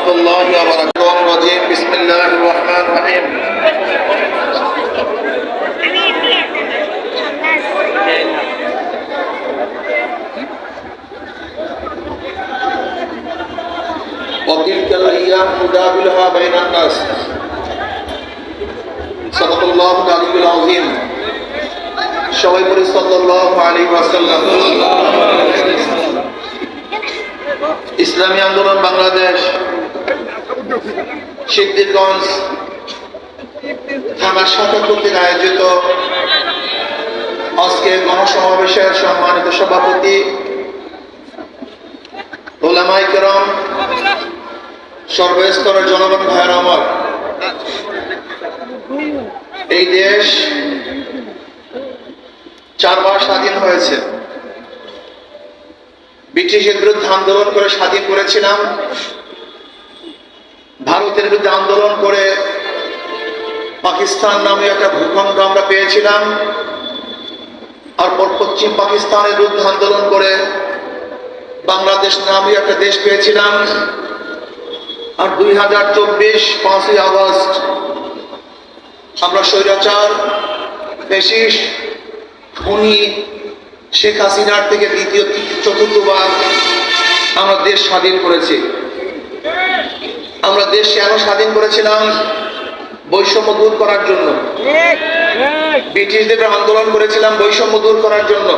রহমতুল্লাহি ওয়া বারাকাতুহু। বিসমিল্লাহির রহমানির রহিম। وتلك الأيام نداولها بين الناس صدق الله العلي العظيم। সবাই বলি সাল্লাল্লাহু আলাইহি ওয়াসাল্লাম। ইসলামী আন্দোলন বাংলাদেশ সিদ্ধিরগঞ্জ থানা শাখা কর্তৃক আয়োজিত আজকে গণসমাবেশের সম্মানিত সভাপতি উলামায়ে কেরাম, সর্বস্তরের জনগণ ভাইয়েরা আমার, এই দেশ 4 বার স্বাধীন হয়েছে। ব্রিটিশের বিরুদ্ধে আন্দোলন করে স্বাধীন করেছিলাম, ভারতের বিরুদ্ধে আন্দোলন করে পাকিস্তান নামে একটা ভূখণ্ড আমরা পেয়েছিলাম, আর পশ্চিম পাকিস্তানের বিরুদ্ধে আন্দোলন করে বাংলাদেশ নামে একটা দেশ পেয়েছিলাম। আর 2024 5ই আগস্ট আমরা স্বৈরাচার ফ্যাসিস্ট খুনি শেখ হাসিনার থেকে দ্বিতীয় চতুর্থবার আমরা দেশ স্বাধীন করেছি। আমরা দেশ কেন স্বাধীন করেছিলাম? বৈষম্য দূর করার জন্য। ব্রিটিশদের আন্দোলন করেছিলাম বৈষম্য দূর করার জন্য।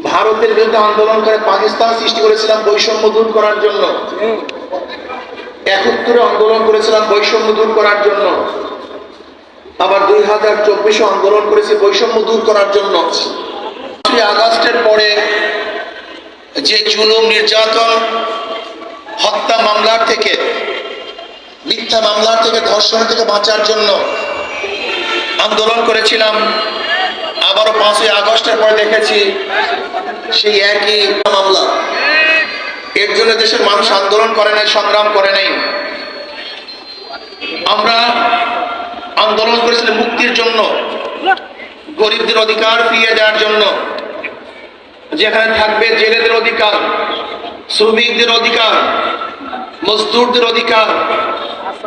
ভারতের বিরুদ্ধে আন্দোলন করে পাকিস্তান সৃষ্টি করেছিলাম বৈষম্য দূর করার জন্য। 71 আন্দোলন করেছিলাম বৈষম্য দূর করার জন্য। আবার 2024 আন্দোলন করেছি বৈষম্য দূর করার জন্য। 5ই আগস্টের পরে যে জুলুম, নির্যাতন, হত্যা মামলার থেকে, মিথ্যা মামলার থেকে, ধর্ষণ থেকে বাঁচার জন্য আন্দোলন করেছিলাম। আবারও 5ই আগস্টের পরে দেখেছি সেই একই মামলা। এর জন্য দেশের মানুষ আন্দোলন করে নাই, সংগ্রাম করে নাই। আমরা আন্দোলন করেছিলাম মুক্তির জন্য, গরিবদের অধিকার ফিরিয়ে দেওয়ার জন্য, যেখানে থাকবে জেলেদের অধিকার, শ্রমিকদের অধিকার, মজদুরদের অধিকার,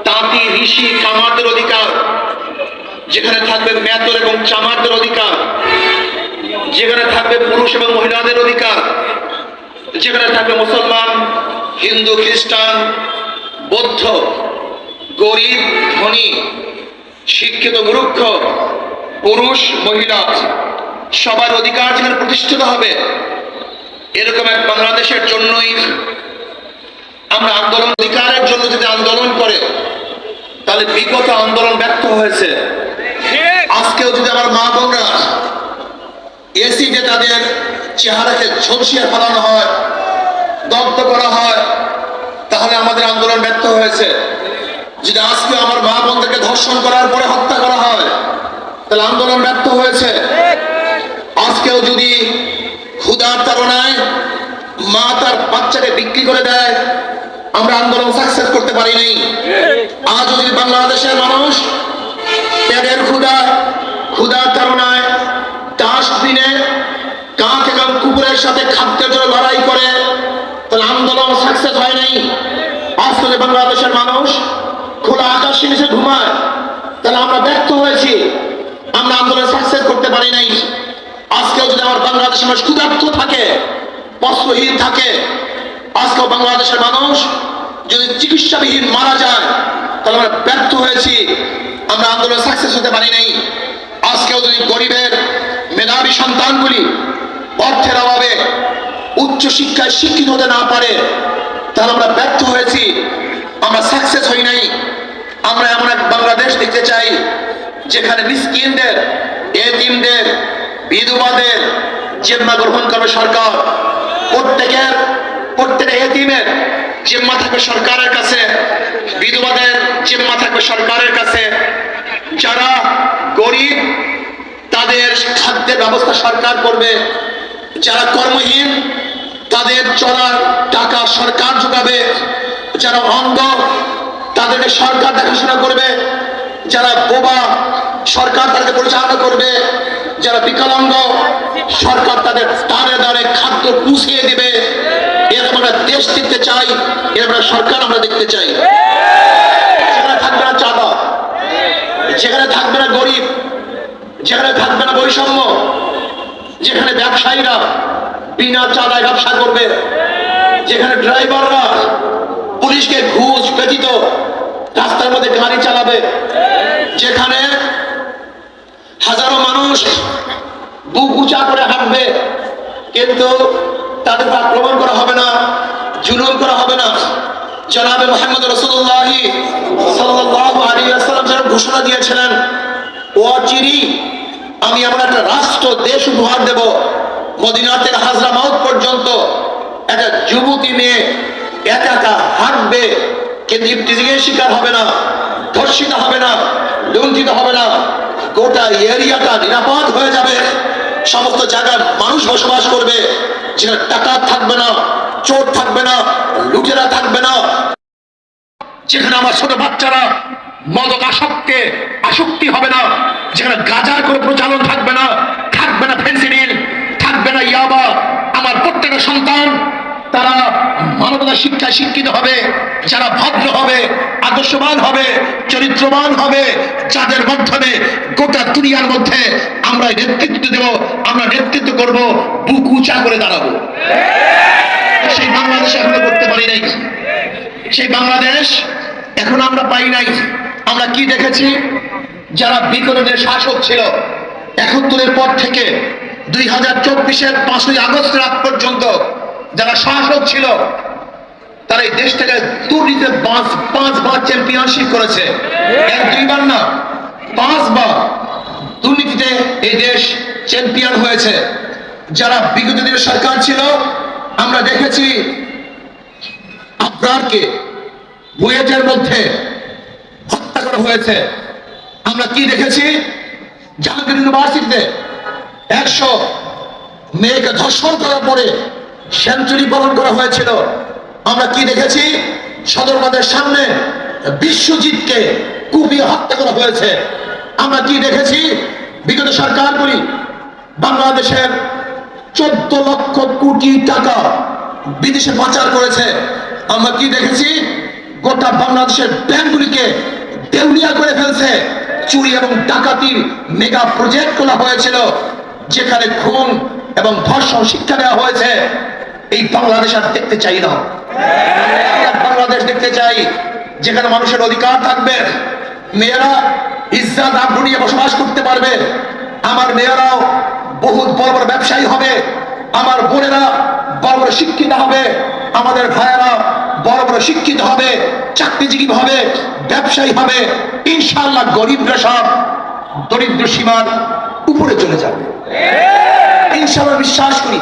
তাঁতি, ঋষি, কামারদের অধিকার, যেখানে থাকবে মেতর এবং চামারদের অধিকার, যেখানে থাকবে পুরুষ এবং মহিলাদের অধিকার, যেখানে থাকবে মুসলমান, হিন্দু, খ্রিস্টান, বৌদ্ধ, গরিব, ধনী, শিক্ষিত, মূর্খ, পুরুষ, মহিলা, সবার অধিকার যেখানে প্রতিষ্ঠিত হবে, এরকম এক বাংলাদেশের জন্যই আমরা আন্দোলন, অধিকারের জন্য যদি আন্দোলন করে তাহলে বিগত আন্দোলন ব্যর্থ হয়েছে। আজকেও যদি আমার মা বোনরা এসিডে তাদের চেহারাকে ঝলসিয়ে ফেলানো হয়, দগ্ধ করা হয়, তাহলে আমাদের আন্দোলন ব্যর্থ হয়েছে। যদি আজকে আমার মা বোনদেরকে ধর্ষণ করার পরে হত্যা করা হয় তাহলে আন্দোলন ব্যর্থ হয়েছে। আজকেও যদি ক্ষুধার তাড়নায় মা তার বাচ্চাকে বিক্রি করে দেয়, আমরা আন্দোলন সাকসেস করতে পারি নাই। আজও যদি বাংলাদেশের মানুষ পেটের ক্ষুধার তাড়নায় ডাস্টবিনে কাক এবং কুকুরের সাথে খাদ্যের জন্য লড়াই করে, তাহলে আন্দোলন সাকসেস হয় নাই। আজকে যদি বাংলাদেশের মানুষ খোলা আকাশের নিচে ঘুমায়, তাহলে আমরা ব্যর্থ হয়েছি, আমরা আন্দোলন সাকসেস করতে পারি নাই। আজকেও যদি আমার বাংলাদেশের মানুষ ক্ষুধার্ত থাকে, বস্ত্রহীন থাকে, আজকেও বাংলাদেশের মানুষ যদি চিকিৎসাবিহীন মারা যায়, তাহলে আমরা ব্যর্থ হয়েছি, আমরা আন্দোলন সাকসেস হতে পারি নাই। আজকেও যদি গরিবের মেধাবী সন্তানগুলি অর্থের অভাবে উচ্চ শিক্ষায় শিক্ষিত হতে না পারে, তাহলে আমরা ব্যর্থ হয়েছি, আমরা সাকসেস হই নাই। আমরা এমন এক বাংলাদেশ দেখতে চাই যেখানে মিসকিনদের, এতিমদের, বিধবাদের জিম্মা গ্রহণ করবে সরকার। প্রত্যেক এতিমের জিম্মা থাকবে সরকারের কাছে, বিধবাদের জিম্মা থাকবে সরকারের কাছে। যারা গরিব তাদের খাদ্যের ব্যবস্থা সরকার করবে, যারা কর্মহীন তাদের চলার টাকা সরকার যোগাবে, যারা অন্ধ তাদেরকে সরকার দেখাশোনা করবে, যারা বোবা সরকার তাদেরকে পরিচালনা করবে, যারা বিকলাঙ্গ সরকার তাদের দাঁড়ে দাঁড়ে খাদ্য পুষিয়ে দিবে। এরকম একটা দেশ দেখতে চাই, এরকম সরকার আমরা দেখতে চাই। যেখানে থাকবে না চাঁদা, যেখানে থাকবে না গরিব, যেখানে থাকবে না বৈষম্য, যেখানে ব্যবসায়ীরা বিনা চাঁদায় ব্যবসা করবে, যেখানে ড্রাইভাররা পুলিশকে ঘুষ ব্যতীত রাস্তার মধ্যে গাড়ি চালাবে, যেখানে হাজারো মানুষ বুক উঁচা করে হাঁটবে কিন্তু তাদের আক্রমণ করা হবে না, জুলুম করা হবে না। জনাবে মুহাম্মদ রাসূলুল্লাহ সাল্লাল্লাহু আলাইহি ওয়াসাল্লাম যেন ঘোষণা দিয়েছিলেন, অচিরেই আমি এমন একটা রাষ্ট্র দেশ উপহার দেব, মদিনা থেকে হাজরামাউত পর্যন্ত একটা যুবতী মেয়ে একা একা হাঁটবে কিন্তু ইফতিজিংয়ের শিকার হবে না, ধর্ষিত হবে না, লুণ্ঠিত হবে না, গোটা এরিয়াটা নিরাপদ হয়ে যাবে, সমস্ত জায়গায় মানুষ বসবাস করবে, যেখানে টাকা থাকবে না, চোর থাকবে না, লুটেরা থাকবে না, যেখানে আমার ছোট বাচ্চারা মদক আসক্তি হবে না, যেখানে গাঁজার কোনো প্রচলন থাকবে না, থাকবে না ফেন্সিডিল, থাকবে না ইয়াবা। আমার প্রত্যেকটা সন্তান তারা মানবতা শিক্ষায় শিক্ষিত হবে, যারা ভদ্র হবে, আদর্শবান হবে, চরিত্রবান হবে, যাদের মাধ্যমে গোটা দুনিয়ার মধ্যে আমরা নেতৃত্ব দেব, আমরা নেতৃত্ব করব, বুক উঁচা করে দাঁড়াবো। সেই বাংলাদেশ এখনো করতে পারি নাই, সেই বাংলাদেশ এখন আমরা পাই নাই। আমরা কি দেখেছি, যারা বিগত দিনের শাসক ছিল ৭১-এর পর থেকে ২০২৪-এর ৫ই আগস্টের আগ পর্যন্ত যারা শাসক ছিল তারা এই দেশটাকে দুর্নীতিতে পাঁচবার চ্যাম্পিয়নশিপ করেছে, এক দুইবার না, 5 বার দুর্নীতিতে এই দেশ চ্যাম্পিয়ন হয়েছে। যারা বিগত দিনের সরকার ছিল আমরা দেখেছি আবরারকে বুয়েটের মধ্যে হত্যা করা হয়েছে। আমরা কি দেখেছি, জাহাঙ্গীর ইউনিভার্সিটিতে 100 মেয়েকে ধর্ষণ করার পরে সেঞ্চুরি পালন করা হয়েছিল। আমরা কি দেখেছি, সদরবাদের সামনে বিশ্বজিৎকে কুপিয়ে হত্যা করা হয়েছে। আমরা কি দেখেছি, বিগত সরকারগুলি বাংলাদেশের 14 লক্ষ কোটি টাকা বিদেশে পাচার করেছে। আমরা কি দেখেছি, গোটা বাংলাদেশের ব্যাংকগুলিকে দেউলিয়া করে ফেলছে, চুরি এবং ডাকাতির মেগা প্রজেক্ট করা হয়েছিল, যেখানে খুন এবং ধর্ষণ শিক্ষা দেওয়া হয়েছে। এই বাংলাদেশ আর দেখতে চাই না, বাংলাদেশ দেখতে চাই যেখানে মানুষের অধিকার থাকবে, মেয়েরা ইজ্জত আবরু নিয়ে বসবাস করতে পারবে, আমার মেয়েরাও বহুত বড় বড় ব্যবসায়ী হবে, আমার বোনেরা বড় বড় শিক্ষিত হবে, আমাদের ভাইয়েরা বড় বড় শিক্ষিত হবে, চাকরিজীবী হবে, ব্যবসায়ী হবে। ইনশাআল্লাহ গরিবরা সব দরিদ্র সীমার উপরে চলে যাবে, ইনশাআল্লাহ বিশ্বাস করি।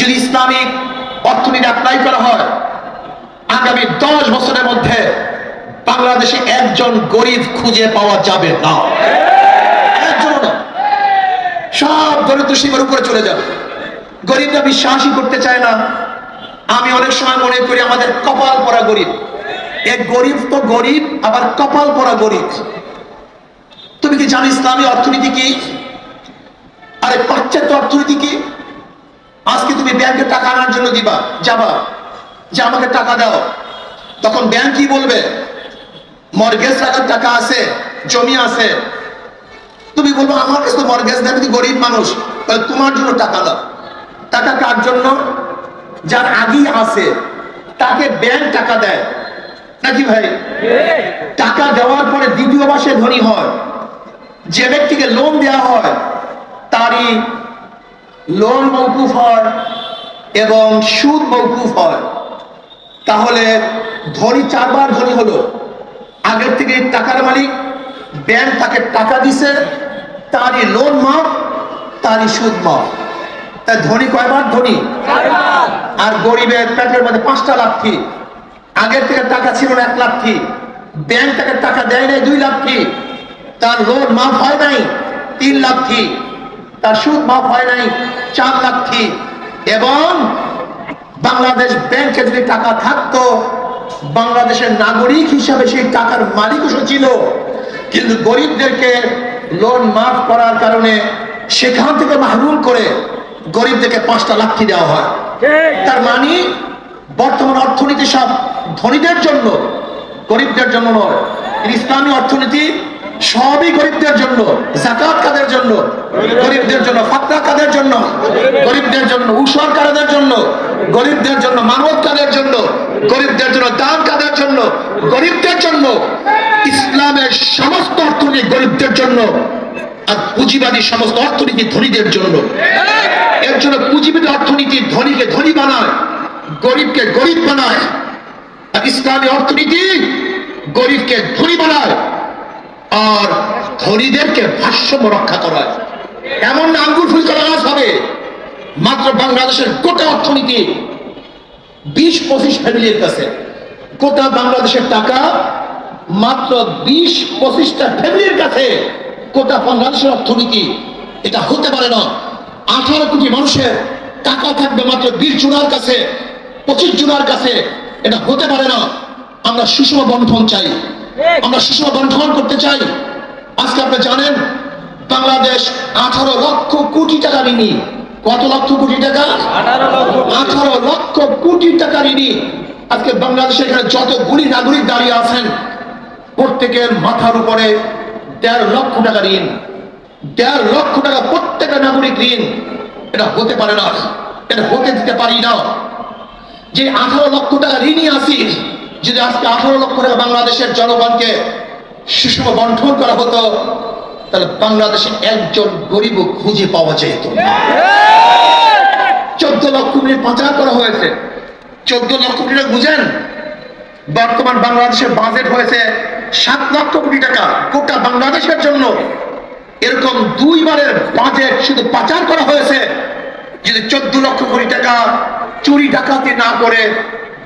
যদি ইসলামিক অর্থনীতি অ্যাপ্লাই করা হয়, আগামী 10 বছরের মধ্যে বাংলাদেশে একজন গরিব খুঁজে পাওয়া যাবে না, একজন না, সব দরিদ্র সীমার উপরে চলে যাবে। গরিবরা বিশ্বাসই করতে চায় না। আমি অনেক সময় মনে করি আমাদের কপাল পরা গরিব, এক গরিব তো গরিব, আবার কপাল পরা গরিব। তুমি কি জানো ইসলামী অর্থনীতি কি? আরে পাশ্চাত্য অর্থনীতি কি? আজকে তুমি ব্যাংকে টাকা আনার জন্য যাবা যে আমাকে টাকা দাও, তখন ব্যাংক কি বলবে, মর্গেজ রাখার টাকা আছে, জমি আছে। তুমি বলবো আমার কাছে তো মর্গেজ নেই, তুমি গরিব মানুষ, তাহলে তোমার জন্য টাকা দাও। টাকা কার জন্য? যার আগেই আছে তাকে ব্যাংক টাকা দেয় নাকি ভাই? টাকা দেওয়ার পরে দ্বিতীয়বার সে ধনী হয়। যে ব্যক্তিকে লোন দেওয়া হয় তারই লোন মওকুফ হয় এবং সুদ মওকুফ হয়। তাহলে ধনী 4 বার ধনী হলো। আগের থেকে টাকার মালিক, ব্যাংক তাকে টাকা দিছে, তারই লোন মাফ, তারই সুদ মাফ। তাই ধনী কয়বার ধনী? আর গরিবের পেটের মধ্যে 5টা লাথি। আগের থেকে টাকা ছিল না 1 লাথি, ব্যাংক তাকে টাকা দেয় নাই 2 লাথি, তার লোন মাফ হয় নাই 3 লাথি, তার সুদ মাফ হয় নাই 4 লাথি। এবং বাংলাদেশ ব্যাংকে যদি টাকা থাকতো, বাংলাদেশের নাগরিক হিসাবে সেই টাকার মালিকও ছিল, কিন্তু গরিবদেরকে লোন মাফ করার কারণে সেখান থেকে মাহরুম করে গরিবদেরকে 5টা লাথি দেওয়া হয়। তার মানে অর্থনীতি সব ধনীদের জন্য, গরিবদের জন্য নয়। ইসলামী অর্থনীতি সবই গরিবদের জন্য। যাকাত কাদের জন্য? গরিবদের জন্য। ফাতরা কাদের জন্য? গরিবদের জন্য। উসর কাদের জন্য? গরিবদের জন্য। মানবত কাদের জন্য? গরিবদের জন্য। দান কাদের জন্য? গরিবদের জন্য। ইসলামের সমস্ত অর্থনীতি গরিবদের জন্য, আর পুঁজিবাদী সমস্ত অর্থনীতি ধনীদের জন্য। এর জন্য পুঁজিবাদী অর্থনীতি ধনীকে ধনী বানায়, গরিবকে গরিব বানায়। আর ইসলামী অর্থনীতি গরিবকে ধনী বানায় আর ধনীদেরকে ভারসাম্য রক্ষা করায়। এমন না আঙ্গুর ফুলকা গাছ হবে। মাত্র বাংলাদেশের গোটা অর্থনীতি 20-25 ফ্যামিলির কাছে। গোটা বাংলাদেশের টাকা মাত্র 20-25টা ফ্যামিলির কাছে। গোটা বাংলাদেশের অর্থনীতি। এটা হতে পারে না। 18 কোটি মানুষের টাকা থাকবে মাত্র 20 জনের কাছে, 25 জনের কাছে। এটা হতে পারে না। আমরা সুষম বন্টন চাই, আমরা সুষম বন্টন করতে চাই। আজকে আপনি জানেন বাংলাদেশ 18 লক্ষ কোটি টাকা ঋণী। কত লক্ষ কোটি টাকা? 18 লক্ষ কোটি টাকা ঋণী। আজকে বাংলাদেশে এখানে যতগুলি নাগরিক দাঁড়িয়ে আছেন, প্রত্যেকের মাথার উপরে 1.5 লক্ষ টাকা ঋণ। 1.5 লক্ষ টাকা প্রত্যেকটা নাগরিক ঋণ। এটা হতে পারে না, এটা হতে দিতে পারি না। যে 18 লক্ষ টাকা ঋণী আছি, যদি আজকে 18 লক্ষ টাকা বাংলাদেশের জনগণকে সুষম বন্টন করা হতো, তাহলে বাংলাদেশে একজন গরিব খুঁজে পাওয়া যেত। 14 লক্ষ কোটি পাচার করা হয়েছে। 14 লক্ষ কোটি টাকা বুঝেন? বর্তমান বাংলাদেশের বাজেট হয়েছে 7 লক্ষ কোটি টাকা গোটা বাংলাদেশের জন্য। এরকম 2 বারের বাজেট শুধু পাচার করা হয়েছে। যদি 14 লক্ষ কোটি টাকা চুরি ডাকাতি না করে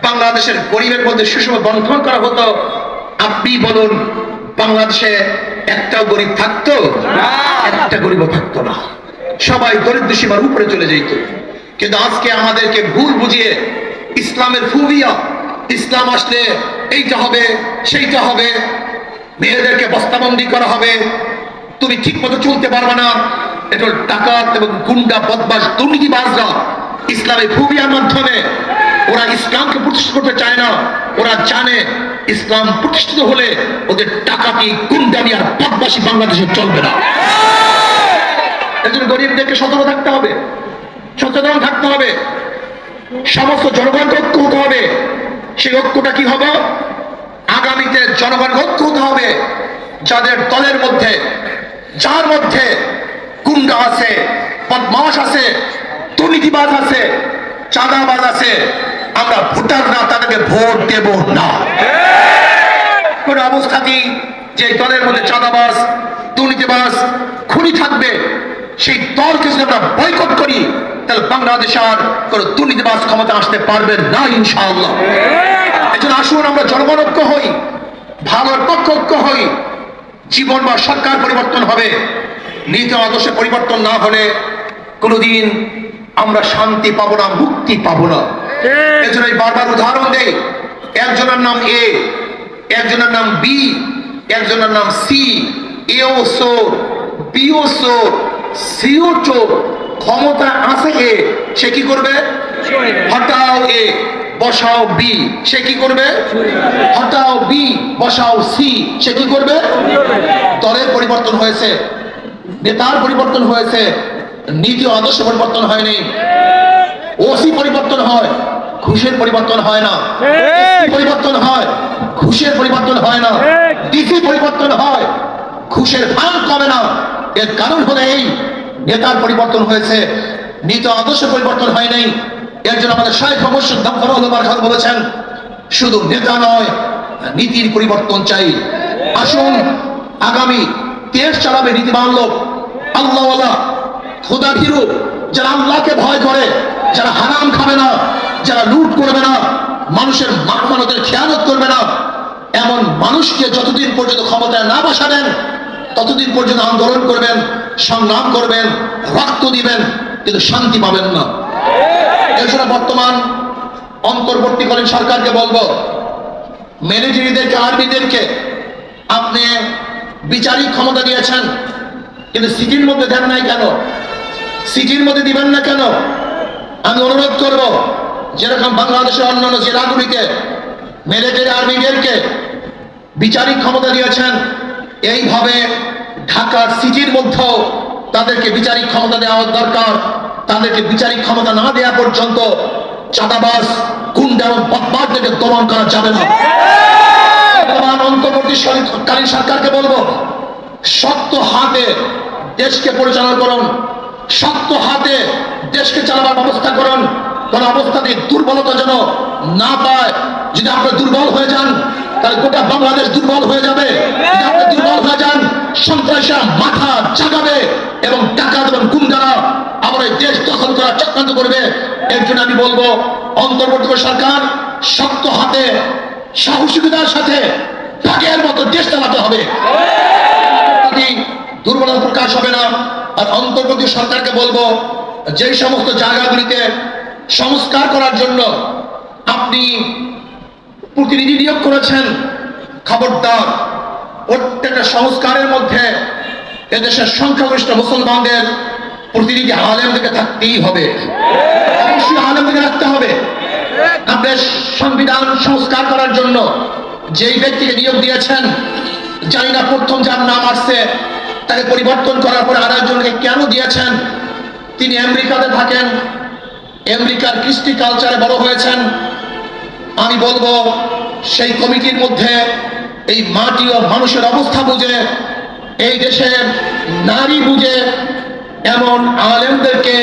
বাংলাদেশের গরিবের মধ্যে সুষম বন্টন করা হতো, আপনি বলুন বাংলাদেশে একটাও গরিব থাকতো? একটা গরিবও থাকতো না। সবাই দরিদ্র সীমার উপরে চলে যেত। কিন্তু আজকে আমাদেরকে ভুল বুঝিয়ে ইসলামের ফুবিয়া, ইসলাম আসলে এইটা হবে সেইটা হবে, মেয়েদেরকে বস্তাবন্দি করা হবে, তুমি ঠিক মতো চলতে পারবে না। এটা ডাকাত এবং গুন্ডা বদমাশ দুর্নীতিবাজরা ইসলামের ফুবিয়ার মাধ্যমে ওরা ইসলামকে প্রতিষ্ঠা করতে চায় না। ওরা জানে ইসলাম প্রতিষ্ঠিত হলে ওদের ডাকাতি, গুন্ডামি আর বদমাশি বাংলাদেশে চলবে না। এজন্য গরিবদেরকে সতর্ক থাকতে হবে, সচেতন থাকতে হবে। সমস্ত জনগণকে ঐক্য হতে হবে। সেই ঐক্যটা কি হবে? আগামীতে জনগণকে ঐক্য হতে হবে। যাদের দলের মধ্যে, যার মধ্যে গুন্ডা আছে, বদমাশ আছে, দুর্নীতিবাজ আছে, চাঁদাবাজ আছে, আমরা ভোটার না, তাদেরকে ভোট দেব না। কোন অবস্থাতেই যে দলের মধ্যে চাঁদাবাজ, দুর্নীতিবাজ, খুনি থাকবে, সেই দলকে যদি আমরা বয়কট করি, তাহলে বাংলাদেশ আর কোন দুর্নীতিবাজ ক্ষমতা আসতে পারবে না ইনশাআল্লাহ। এজন্য আসুন আমরা জনগণ ঐক্য হই, ভালোর পক্ষ ঐক্য হই। জীবন বা সরকার পরিবর্তন হবে, নীতি আদর্শে পরিবর্তন না হলে কোনোদিন আমরা শান্তি পাবো না, মুক্তি পাবো না। এজন্য বারবার উদাহরণ দেই। একজনের নাম এ, একজনের নাম বি, একজনের নাম সি। এও চোর, বিও চোর, সিও চোর। ক্ষমতা আছে এ, সে কি করবে? হটাও এ, বসাও বি, সে কি করবে? হটাও বি, বসাও সি, সে কি করবে? দলের পরিবর্তন হয়েছে, নেতার পরিবর্তন হয়েছে, নীতি আদর্শ পরিবর্তন হয়নি। ওসি পরিবর্তন হয়, ঘুষের পরিবর্তন হয় না। পরিবর্তন হয়, ঘুষের পরিবর্তন হয় না। ডিসি পরিবর্তন হয়, ঘুষের ভান কমে না। এর কারণ হলো এই, নেতার পরিবর্তন হয়েছে, নীতি আদর্শ পরিবর্তন হয় নাই। এর জন্য আমাদের শাইখ মুর্শিদ দামফার বলেছেন, শুধু নেতা নয়, নীতির পরিবর্তন চাই। আসুন আগামী দেশ চালাবে নীতিবান লোক, আল্লাহওয়ালা, খোদা ভীরু, যারা আল্লাহকে ভয় করে, যারা হারাম খাবে না, যারা লুট করবে না, মানুষের মানবতার খেয়ানত করবে না, এমন মানুষকে যতদিন পর্যন্ত ক্ষমতায় না বসাবেন ততদিন পর্যন্ত আন্দোলন করবেন, সংগ্রাম করবেন, রক্ত দিবেন, কিন্তু শান্তি পাবেন না। এছাড়া বর্তমান অন্তর্বর্তীকালীন সরকারকে বলবো, মিলিটারিদেরকে, আর্মিদেরকে আপনি বিচারিক ক্ষমতা দিয়েছেন, কিন্তু সিটির মধ্যে দেন নাই কেন? সিটির মধ্যে দিবেন না কেন? আমি অনুরোধ করব, যেরকম বাংলাদেশের অন্যান্য জেলাগুলিতে মিলিটারি আর্মিদেরকে বিচারিক ক্ষমতা দিয়েছেন, এইভাবে ঢাকার সিটির মধ্যেও তাদেরকে বিচারিক ক্ষমতা দেওয়া দরকার। তাদেরকে বিচারিক ক্ষমতা না দেওয়া পর্যন্ত চাঁদাবাজ, গুন্ডা এবং বদমাশদেরকে দমন করা যাবে না। অন্তর্বর্তীকালীন সরকারকে বলবো, শক্ত হাতে দেশকে পরিচালনা করুন, শক্ত হাতে দেশকে চালাবার ব্যবস্থা করুন। কোন অবস্থাতে দুর্বলতা যেন না পায়। যদি আপনি দুর্বল হয়ে যান তাহলে গোটা বাংলাদেশ দুর্বল হয়ে যাবে। যদি আপনি দুর্বল হয়ে যান, সন্ত্রাসীরা মাথা জাগাবে এবং ডাকাত এবং গুন্ডারা আবার এই দেশ দখল করার চক্রান্ত করবে। এর জন্য আমি বলবো, অন্তর্বর্তী সরকার শক্ত হাতে সাহসিকতার সাথে ঢাকের মতো দেশ চালাতে হবে, দুর্বলতা প্রকাশ হবে না। আর অন্তর্বর্তী সরকারকে বলবো, যেই সমস্ত জায়গাগুলিতে সংস্কার করার জন্য আপনি প্রতিনিধি নিয়োগ করেছেন, খবরদার প্রত্যেকটা সংস্কারের মধ্যে এদেশের সংখ্যাগরিষ্ঠ মুসলমানদের প্রতিনিধি আলেমদেরকে থাকতেই হবে, অবশ্যই আলেমদেরকে রাখতে হবে। আপনার সংবিধান সংস্কার করার জন্য যেই ব্যক্তিকে নিয়োগ দিয়েছেন, জানি না প্রথম যার নাম আসছে তাকে পরিবর্তন করার পরে আরেকজনকে কেন দিয়েছেন। তিনি আমেরিকাতে থাকেন, আমেরিকার কৃষ্টি কালচারে বড় হয়েছেন। আমি বলবো, সেই কমিটির মধ্যে এই মাটি ও মানুষের অবস্থা বুঝে, এই দেশের নারী বুঝে এমন আলেমদেরকে,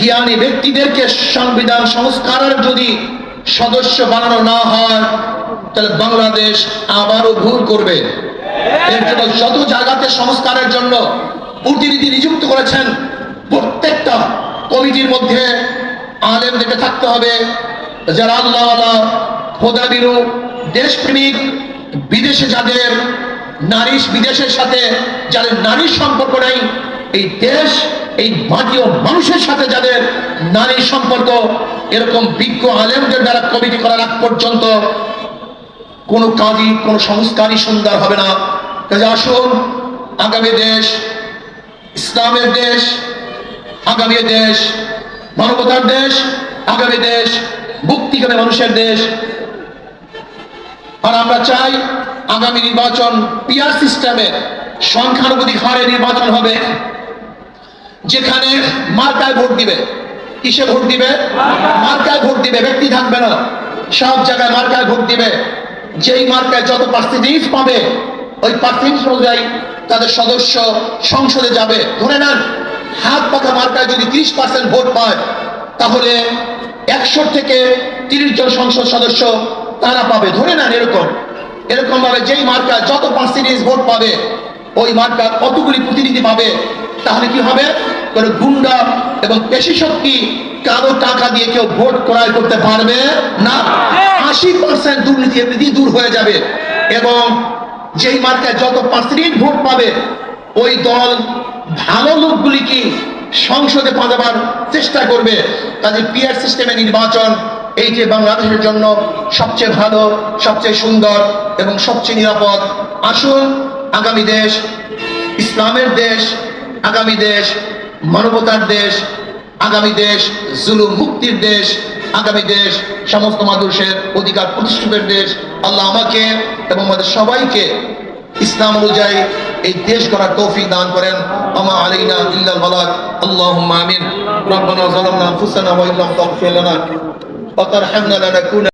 জ্ঞানী ব্যক্তিদেরকে সংবিধান সংস্কারের যদি সদস্য বানানো না হয় তাহলে বাংলাদেশ আবারও ভুল করবে। এর জন্য যত জায়গাতে সংস্কারের জন্য প্রতিনিধি নিযুক্ত করেছেন, প্রত্যেকটা কমিটির মধ্যে আলেমদেরকে থাকতে হবে, যারা আল্লাহওয়ালা, খোদাবিরু, দেশপ্রেমিক, বিদেশে যাদের বিদেশের সাথে যাদের নারীর সম্পর্ক নেই, এই দেশ, এই মাটি ও মানুষের সাথে যাদের নারীর সম্পর্ক, এরকম বিজ্ঞ আলেমদের দ্বারা কমিটি করার আগ পর্যন্ত কোনো কাজই, কোনো সংস্কারই সুন্দর হবে না। কাজে আসুন, আগামী দেশ ইসলামের দেশ, আগামী দেশ মানবতার দেশ, আগামী দেশ মুক্তিকামী মানুষের দেশ। আর আমরা চাই আগামী নির্বাচন পিআর সিস্টেমে সংখ্যানুপাতিক হারে নির্বাচন হবে, যেখানে মার্কায় ভোট দিবে। কিসে ভোট দিবে? মার্কায় ভোট দিবে, ব্যক্তি থাকবে না। সব জায়গায় মার্কায় ভোট দিবে। যেই মার্কায় যত পার্সেন্টেজ পাবে, ওই পার্সেন্টেজ অনুযায়ী তাদের সদস্য সংসদে যাবে। ধরে নেন হাত পাখা মার্কায় যদি 30% ভোট পায়, তাহলে 100 থেকে 30 জন সংসদ সদস্য তারা পাবে। ধরে নেন এরকম ভাবে যেই মার্কায় যত পার্সেন্টেজ ভোট পাবে, ওই মার্কা কতগুলি প্রতিনিধি পাবে। তাহলে কি হবে? কোনো গুন্ডা এবং পেশি শক্তি কারো টাকা দিয়ে কেউ ভোট ক্রয় করতে পারবে না। 80% দুর্নীতি এমনি দূর হয়ে যাবে। এবং যেই মার্কায় যত পার্সেন্টেজ ভোট পাবে, ওই দল ভালো লোকগুলিকে সংসদে পাঠাবার চেষ্টা করবে। কাজে পিআর সিস্টেমে নির্বাচন এই যে বাংলাদেশের জন্য সবচেয়ে ভালো, সবচেয়ে সুন্দর এবং সবচেয়ে নিরাপদ। আসুন, আগামী দেশ ইসলামের দেশ, আগামী দেশ মানবতার দেশ, আগামী দেশ জুলুম মুক্তির দেশ, আগামী দেশ সমস্ত মানুষের অধিকার প্রতিষ্ঠিতের দেশ। আল্লাহ আমাকে এবং আমাদের সবাইকে ইসলাম অনুযায়ী এই দেশ গড়ার তৌফিক দান করেন। আমা আলাইনা ইল্লাল বালাগ। আল্লাহুম্মা আমিন। রব্বানা যালামনা আনফুসানা ওয়া ইল্লাম তাগফির লানা ওয়া তারহামনা লানাকুনা